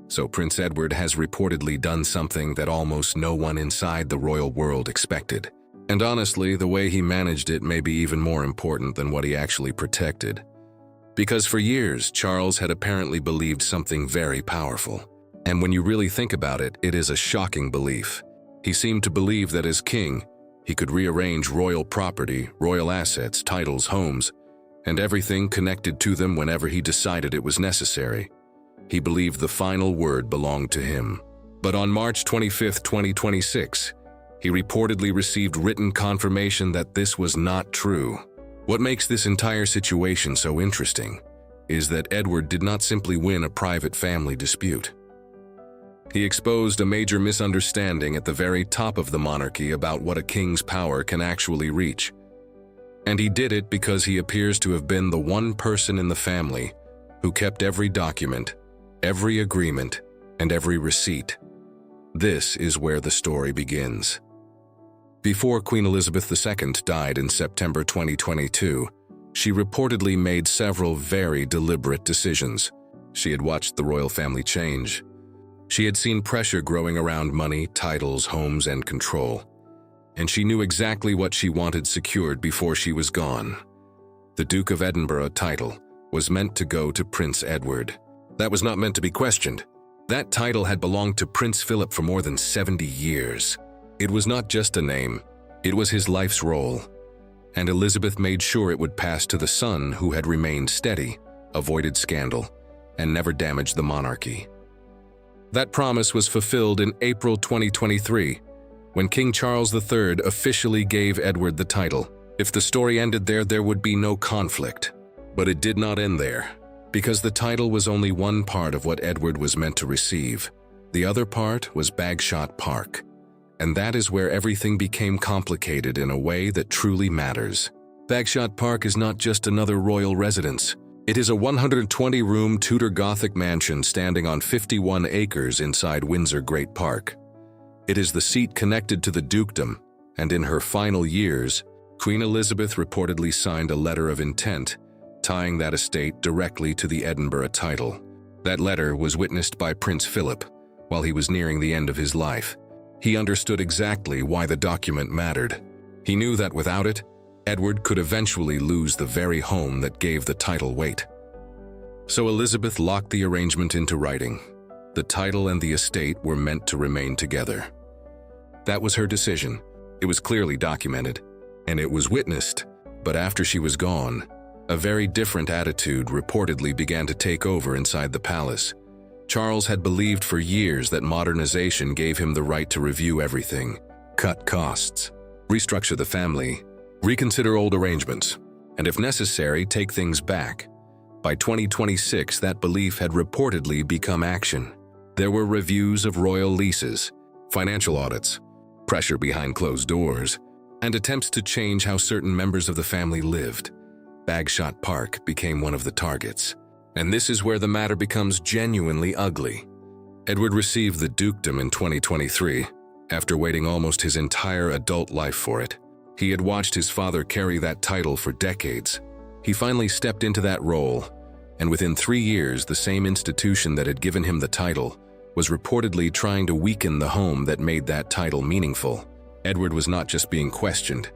So Prince Edward has reportedly done something that almost no one inside the royal world expected. And honestly, the way he managed it may be even more important than what he actually protected. Because for years, Charles had apparently believed something very powerful. And when you really think about it, it is a shocking belief. He seemed to believe that as king, he could rearrange royal property, royal assets, titles, homes, and everything connected to them whenever he decided it was necessary. He believed the final word belonged to him. But on March 25, 2026, he reportedly received written confirmation that this was not true. What makes this entire situation so interesting is that Edward did not simply win a private family dispute. He exposed a major misunderstanding at the very top of the monarchy about what a king's power can actually reach. And he did it because he appears to have been the one person in the family who kept every document, every agreement, and every receipt. This is where the story begins. Before Queen Elizabeth II died in September 2022, she reportedly made several very deliberate decisions. She had watched the royal family change. She had seen pressure growing around money, titles, homes, and control. And she knew exactly what she wanted secured before she was gone. The Duke of Edinburgh title was meant to go to Prince Edward. That was not meant to be questioned. That title had belonged to Prince Philip for more than 70 years. It was not just a name, it was his life's role. And Elizabeth made sure it would pass to the son who had remained steady, avoided scandal, and never damaged the monarchy. That promise was fulfilled in April 2023, when King Charles III officially gave Edward the title. If the story ended there, there would be no conflict. But it did not end there, because the title was only one part of what Edward was meant to receive. The other part was Bagshot Park. And that is where everything became complicated in a way that truly matters. Bagshot Park is not just another royal residence. It is a 120-room Tudor Gothic mansion standing on 51 acres inside Windsor Great Park. It is the seat connected to the dukedom, and in her final years, Queen Elizabeth reportedly signed a letter of intent, tying that estate directly to the Edinburgh title. That letter was witnessed by Prince Philip while he was nearing the end of his life. He understood exactly why the document mattered. He knew that without it, Edward could eventually lose the very home that gave the title weight. So Elizabeth locked the arrangement into writing. The title and the estate were meant to remain together. That was her decision. It was clearly documented, and it was witnessed. But after she was gone, a very different attitude reportedly began to take over inside the palace. Charles had believed for years that modernization gave him the right to review everything, cut costs, restructure the family, reconsider old arrangements, and if necessary, take things back. By 2026, that belief had reportedly become action. There were reviews of royal leases, financial audits, pressure behind closed doors, and attempts to change how certain members of the family lived. Bagshot Park became one of the targets. And this is where the matter becomes genuinely ugly. Edward received the dukedom in 2023, after waiting almost his entire adult life for it. He had watched his father carry that title for decades. He finally stepped into that role, and within 3 years, the same institution that had given him the title was reportedly trying to weaken the home that made that title meaningful. Edward was not just being questioned,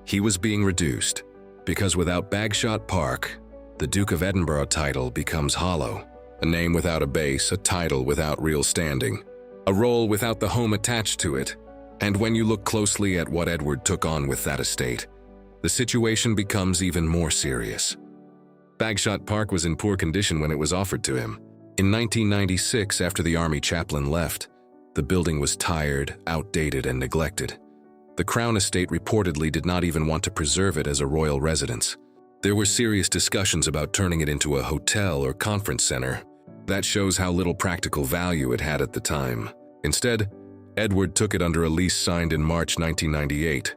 he was being reduced, because without Bagshot Park, the Duke of Edinburgh title becomes hollow. A name without a base, a title without real standing, a role without the home attached to it. And when you look closely at what Edward took on with that estate, the situation becomes even more serious. Bagshot Park was in poor condition when it was offered to him. In 1996, after the army chaplain left, the building was tired, outdated, and neglected. The Crown Estate reportedly did not even want to preserve it as a royal residence. There were serious discussions about turning it into a hotel or conference center. That shows how little practical value it had at the time. Instead, Edward took it under a lease signed in March 1998.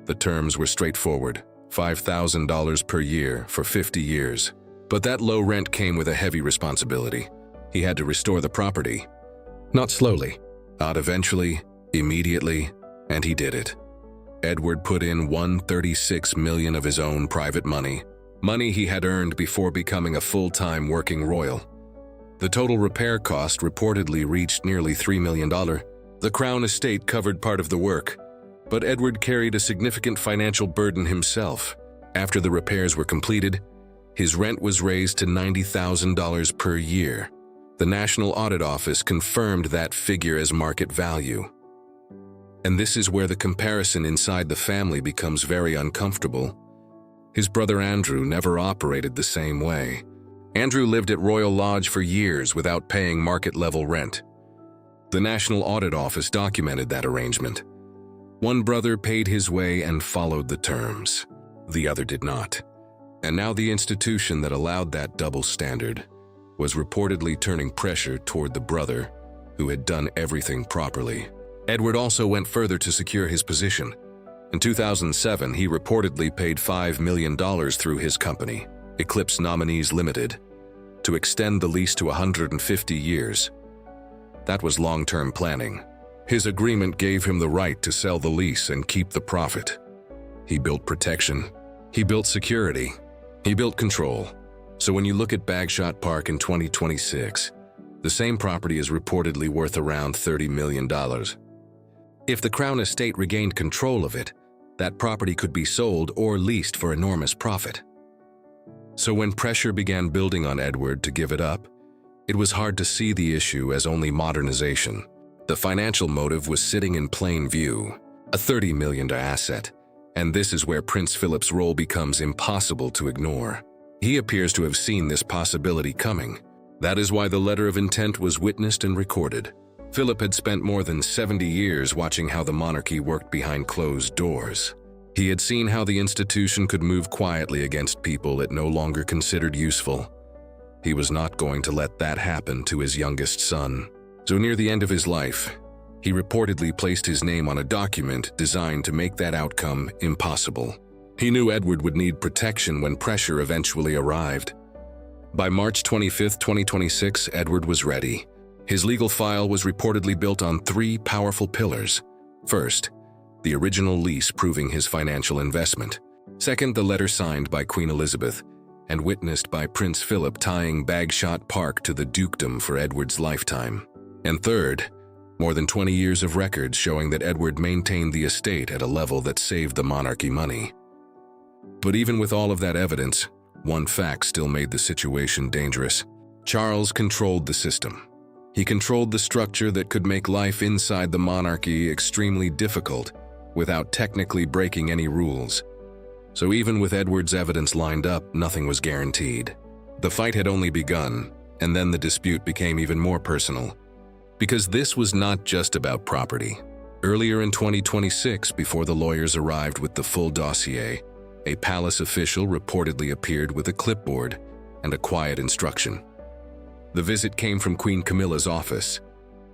The terms were straightforward, $5,000 per year for 50 years. But that low rent came with a heavy responsibility. He had to restore the property. Not slowly, not eventually, immediately, and he did it. Edward put in $136 million of his own private money he had earned before becoming a full-time working royal. The total repair cost reportedly reached nearly $3 million. The Crown estate covered part of the work, but Edward carried a significant financial burden himself. After the repairs were completed, his rent was raised to $90,000 per year. The National Audit Office confirmed that figure as market value. And this is where the comparison inside the family becomes very uncomfortable. His brother Andrew never operated the same way. Andrew lived at Royal Lodge for years without paying market-level rent. The National Audit Office documented that arrangement. One brother paid his way and followed the terms. The other did not. And now the institution that allowed that double standard was reportedly turning pressure toward the brother who had done everything properly. Edward also went further to secure his position. In 2007, he reportedly paid $5 million through his company, Eclipse Nominees Limited, to extend the lease to 150 years. That was long-term planning. His agreement gave him the right to sell the lease and keep the profit. He built protection. He built security. He built control. So when you look at Bagshot Park in 2026, the same property is reportedly worth around $30 million. If the Crown estate regained control of it, that property could be sold or leased for enormous profit. So when pressure began building on Edward to give it up, it was hard to see the issue as only modernization. The financial motive was sitting in plain view, a $30 million asset, and this is where Prince Philip's role becomes impossible to ignore. He appears to have seen this possibility coming. That is why the letter of intent was witnessed and recorded. Philip had spent more than 70 years watching how the monarchy worked behind closed doors. He had seen how the institution could move quietly against people it no longer considered useful. He was not going to let that happen to his youngest son. So near the end of his life, he reportedly placed his name on a document designed to make that outcome impossible. He knew Edward would need protection when pressure eventually arrived. By March 25, 2026, Edward was ready. His legal file was reportedly built on 3 powerful pillars. First, the original lease proving his financial investment. Second, the letter signed by Queen Elizabeth and witnessed by Prince Philip tying Bagshot Park to the dukedom for Edward's lifetime. And third, more than 20 years of records showing that Edward maintained the estate at a level that saved the monarchy money. But even with all of that evidence, one fact still made the situation dangerous. Charles controlled the system. He controlled the structure that could make life inside the monarchy extremely difficult without technically breaking any rules. So even with Edward's evidence lined up, nothing was guaranteed. The fight had only begun, and then the dispute became even more personal. Because this was not just about property. Earlier in 2026, before the lawyers arrived with the full dossier, a palace official reportedly appeared with a clipboard and a quiet instruction. The visit came from Queen Camilla's office.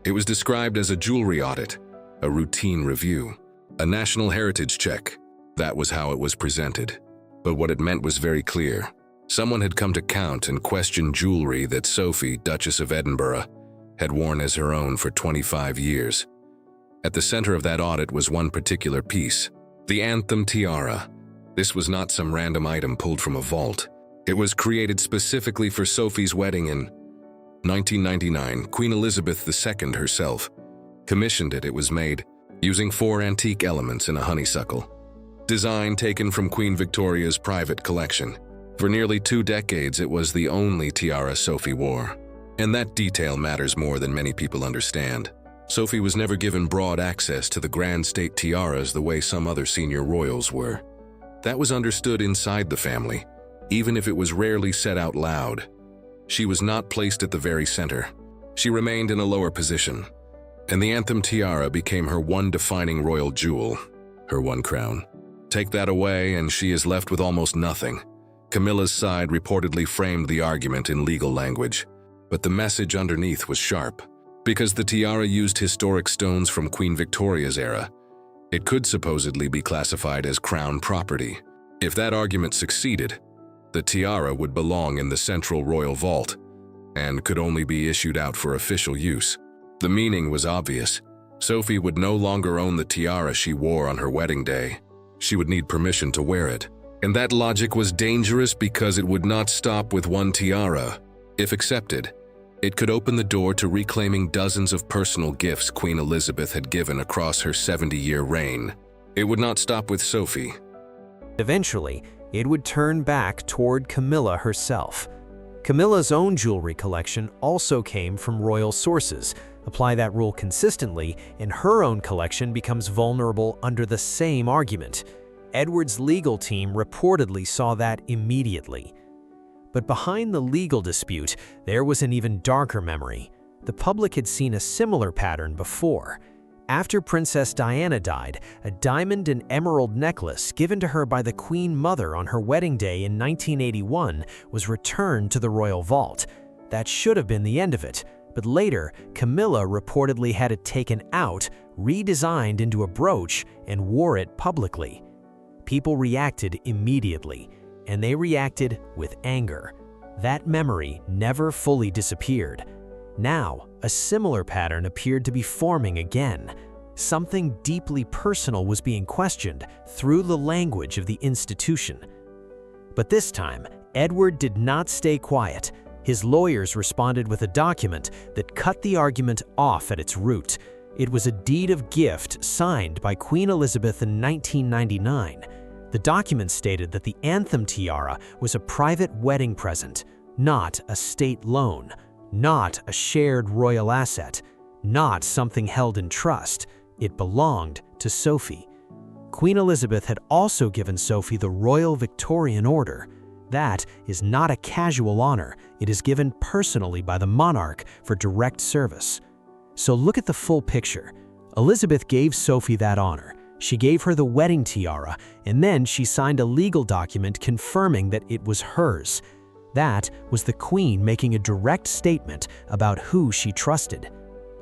It was described as a jewelry audit, a routine review, a national heritage check. That was how it was presented. But what it meant was very clear. Someone had come to count and question jewelry that Sophie, Duchess of Edinburgh, had worn as her own for 25 years. At the center of that audit was one particular piece, the Anthem Tiara. This was not some random item pulled from a vault. It was created specifically for Sophie's wedding in 1999. Queen Elizabeth II herself commissioned it. It was made using 4 antique elements in a honeysuckle. Design taken from Queen Victoria's private collection. For nearly 2 decades, it was the only tiara Sophie wore. And that detail matters more than many people understand. Sophie was never given broad access to the grand state tiaras the way some other senior royals were. That was understood inside the family, even if it was rarely said out loud. She was not placed at the very center. She remained in a lower position, and the Anthem Tiara became her one defining royal jewel, her one crown. Take that away and she is left with almost nothing. Camilla's side reportedly framed the argument in legal language, but the message underneath was sharp. Because the tiara used historic stones from Queen Victoria's era, it could supposedly be classified as crown property. If that argument succeeded, the tiara would belong in the central royal vault and could only be issued out for official use. The meaning was obvious. Sophie would no longer own the tiara she wore on her wedding day. She would need permission to wear it. And that logic was dangerous because it would not stop with one tiara. If accepted, It could open the door to reclaiming dozens of personal gifts Queen Elizabeth had given across her 70-year reign. It would not stop with Sophie. Eventually, it would turn back toward Camilla herself. Camilla's own jewelry collection also came from royal sources. Apply that rule consistently, and her own collection becomes vulnerable under the same argument. Edward's legal team reportedly saw that immediately. But behind the legal dispute, there was an even darker memory. The public had seen a similar pattern before. After Princess Diana died, a diamond and emerald necklace given to her by the Queen Mother on her wedding day in 1981 was returned to the royal vault. That should have been the end of it, but later, Camilla reportedly had it taken out, redesigned into a brooch, and wore it publicly. People reacted immediately, and they reacted with anger. That memory never fully disappeared. Now, a similar pattern appeared to be forming again. Something deeply personal was being questioned through the language of the institution. But this time, Edward did not stay quiet. His lawyers responded with a document that cut the argument off at its root. It was a deed of gift signed by Queen Elizabeth in 1999. The document stated that the Anthem Tiara was a private wedding present, not a state loan, not a shared royal asset, not something held in trust. It belonged to Sophie. Queen Elizabeth had also given Sophie the Royal Victorian Order. That is not a casual honor. It is given personally by the monarch for direct service. So look at the full picture. Elizabeth gave Sophie that honor. She gave her the wedding tiara, and then she signed a legal document confirming that it was hers. That was the Queen making a direct statement about who she trusted.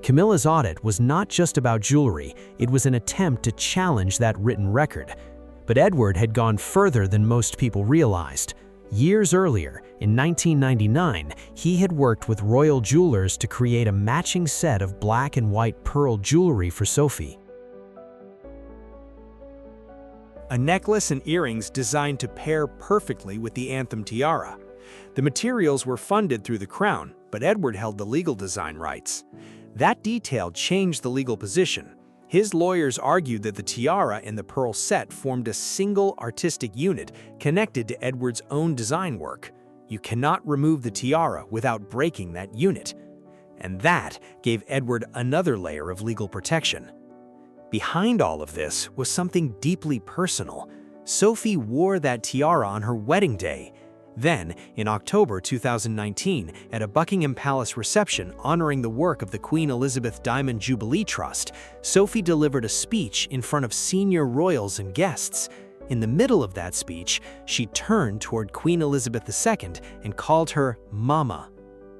Camilla's audit was not just about jewelry, it was an attempt to challenge that written record. But Edward had gone further than most people realized. Years earlier, in 1999, he had worked with royal jewelers to create a matching set of black and white pearl jewelry for Sophie. A necklace and earrings designed to pair perfectly with the Anthem Tiara. The materials were funded through the crown, but Edward held the legal design rights. That detail changed the legal position. His lawyers argued that the tiara and the pearl set formed a single artistic unit connected to Edward's own design work. You cannot remove the tiara without breaking that unit. And that gave Edward another layer of legal protection. Behind all of this was something deeply personal. Sophie wore that tiara on her wedding day. Then, in October 2019, at a Buckingham Palace reception honoring the work of the Queen Elizabeth Diamond Jubilee Trust, Sophie delivered a speech in front of senior royals and guests. In the middle of that speech, she turned toward Queen Elizabeth II and called her Mama.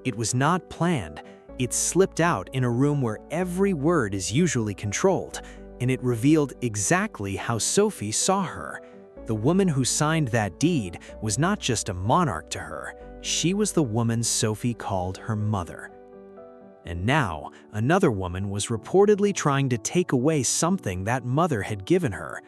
It was not planned. It slipped out in a room where every word is usually controlled, and it revealed exactly how Sophie saw her. The woman who signed that deed was not just a monarch to her, she was the woman Sophie called her mother. And now, another woman was reportedly trying to take away something that mother had given her.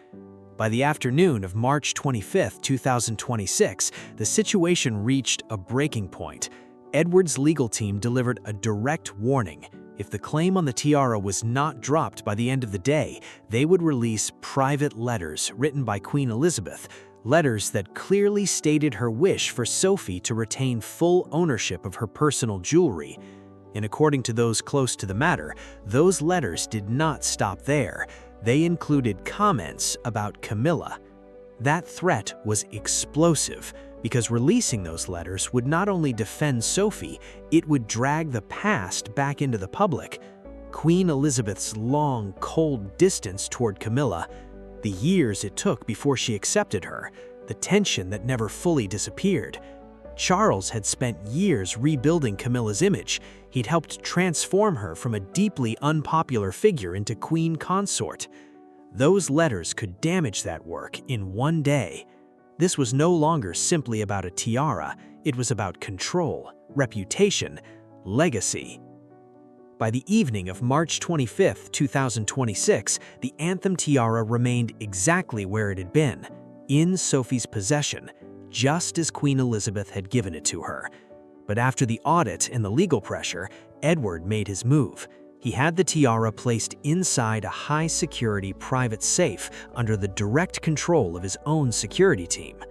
By the afternoon of March 25, 2026, the situation reached a breaking point. Edward's legal team delivered a direct warning. If the claim on the tiara was not dropped by the end of the day, they would release private letters written by Queen Elizabeth, letters that clearly stated her wish for Sophie to retain full ownership of her personal jewelry. And according to those close to the matter, those letters did not stop there. They included comments about Camilla. That threat was explosive, because releasing those letters would not only defend Sophie, it would drag the past back into the public. Queen Elizabeth's long, cold distance toward Camilla, the years it took before she accepted her, the tension that never fully disappeared. Charles had spent years rebuilding Camilla's image. He'd helped transform her from a deeply unpopular figure into queen consort. Those letters could damage that work in one day. This was no longer simply about a tiara, it was about control, reputation, legacy. By the evening of March 25, 2026, the Anthem Tiara remained exactly where it had been, in Sophie's possession, just as Queen Elizabeth had given it to her. But after the audit and the legal pressure, Edward made his move. He had the tiara placed inside a high-security private safe under the direct control of his own security team.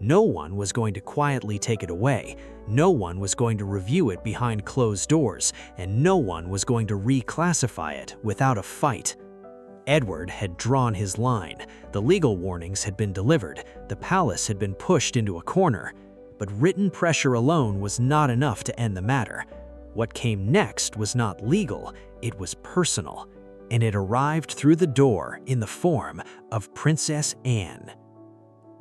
No one was going to quietly take it away, no one was going to review it behind closed doors, and no one was going to reclassify it without a fight. Edward had drawn his line, the legal warnings had been delivered, the palace had been pushed into a corner. But written pressure alone was not enough to end the matter. What came next was not legal, it was personal, and it arrived through the door in the form of Princess Anne.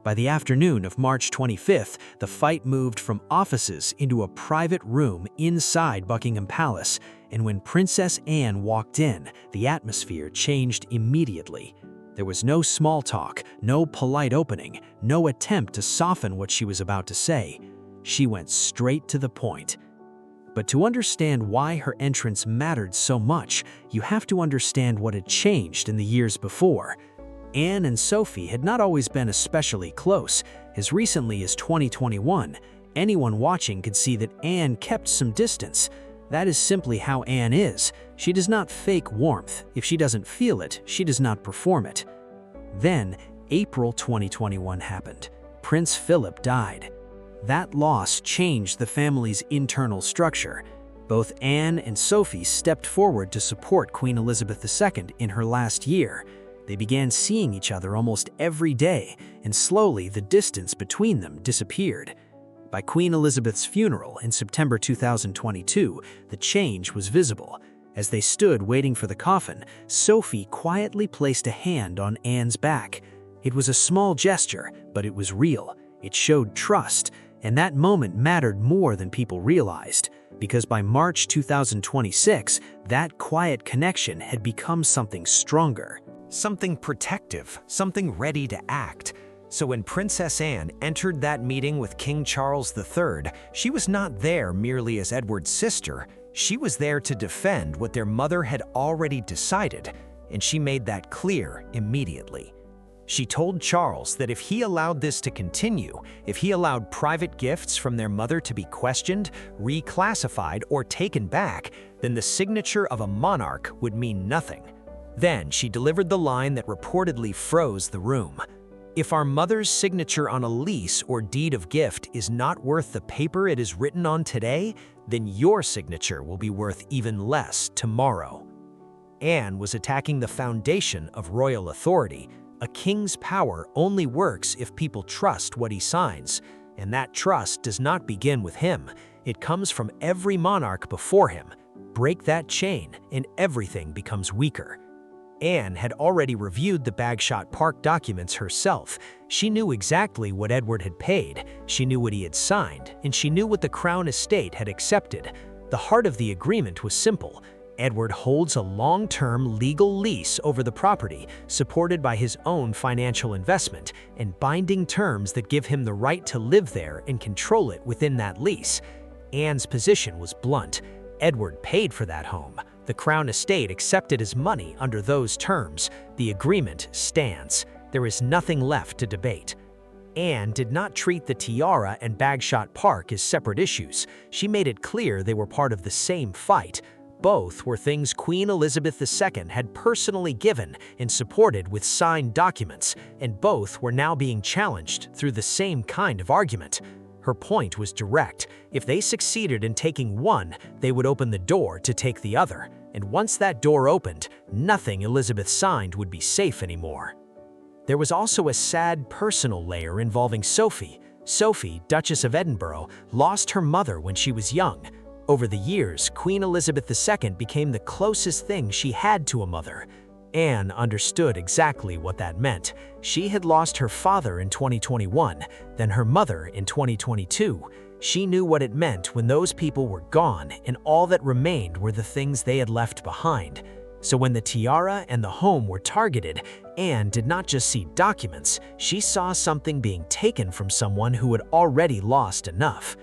By the afternoon of March 25th, the fight moved from offices into a private room inside Buckingham Palace, and when Princess Anne walked in, the atmosphere changed immediately. There was no small talk, no polite opening, no attempt to soften what she was about to say. She went straight to the point. But to understand why her entrance mattered so much, you have to understand what had changed in the years before. Anne and Sophie had not always been especially close. As recently as 2021, anyone watching could see that Anne kept some distance. That is simply how Anne is. She does not fake warmth. If she doesn't feel it, she does not perform it. Then, April 2021 happened. Prince Philip died. That loss changed the family's internal structure. Both Anne and Sophie stepped forward to support Queen Elizabeth II in her last year. They began seeing each other almost every day, and slowly the distance between them disappeared. By Queen Elizabeth's funeral in September 2022, the change was visible. As they stood waiting for the coffin, Sophie quietly placed a hand on Anne's back. It was a small gesture, but it was real. It showed trust, and that moment mattered more than people realized, because by March 2026, that quiet connection had become something stronger. Something protective, something ready to act. So when Princess Anne entered that meeting with King Charles III, she was not there merely as Edward's sister. She was there to defend what their mother had already decided, and she made that clear immediately. She told Charles that if he allowed this to continue, if he allowed private gifts from their mother to be questioned, reclassified, or taken back, then the signature of a monarch would mean nothing. Then she delivered the line that reportedly froze the room. If our mother's signature on a lease or deed of gift is not worth the paper it is written on today, then your signature will be worth even less tomorrow. Anne was attacking the foundation of royal authority. A king's power only works if people trust what he signs, and that trust does not begin with him. It comes from every monarch before him. Break that chain, and everything becomes weaker. Anne had already reviewed the Bagshot Park documents herself. She knew exactly what Edward had paid, she knew what he had signed, and she knew what the Crown Estate had accepted. The heart of the agreement was simple. Edward holds a long-term legal lease over the property, supported by his own financial investment, and binding terms that give him the right to live there and control it within that lease. Anne's position was blunt. Edward paid for that home. The Crown Estate accepted his money under those terms. The agreement stands. There is nothing left to debate. Anne did not treat the tiara and Bagshot Park as separate issues. She made it clear they were part of the same fight. Both were things Queen Elizabeth II had personally given and supported with signed documents, and both were now being challenged through the same kind of argument. Her point was direct. If they succeeded in taking one, they would open the door to take the other. And once that door opened, nothing Elizabeth signed would be safe anymore. There was also a sad personal layer involving Sophie. Sophie, Duchess of Edinburgh, lost her mother when she was young. Over the years, Queen Elizabeth II became the closest thing she had to a mother. Anne understood exactly what that meant. She had lost her father in 2021, then her mother in 2022. She knew what it meant when those people were gone and all that remained were the things they had left behind. So when the tiara and the home were targeted, Anne did not just see documents, she saw something being taken from someone who had already lost enough.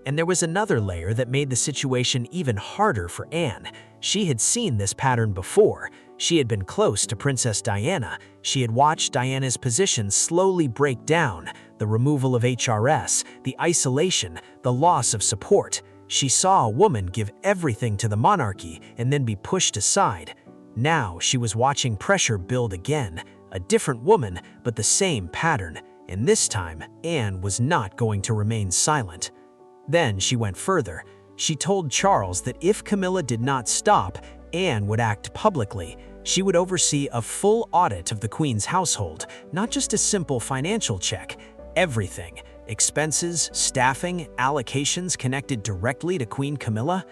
And there was another layer that made the situation even harder for Anne. She had seen this pattern before. She had been close to Princess Diana. She had watched Diana's position slowly break down, the removal of HRS, the isolation, the loss of support. She saw a woman give everything to the monarchy and then be pushed aside. Now she was watching pressure build again, a different woman, but the same pattern, and this time Anne was not going to remain silent. Then she went further. She told Charles that if Camilla did not stop, Anne would act publicly. She would oversee a full audit of the Queen's household, not just a simple financial check. Everything, expenses, staffing, allocations connected directly to Queen Camilla.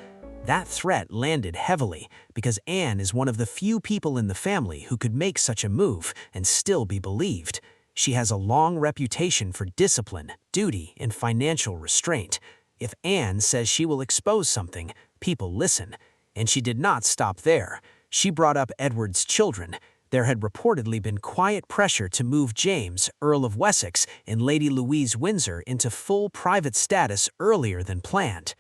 That threat landed heavily because Anne is one of the few people in the family who could make such a move and still be believed. She has a long reputation for discipline, duty, and financial restraint. If Anne says she will expose something, people listen. And she did not stop there. She brought up Edward's children. There had reportedly been quiet pressure to move James, Earl of Wessex, and Lady Louise Windsor into full private status earlier than planned.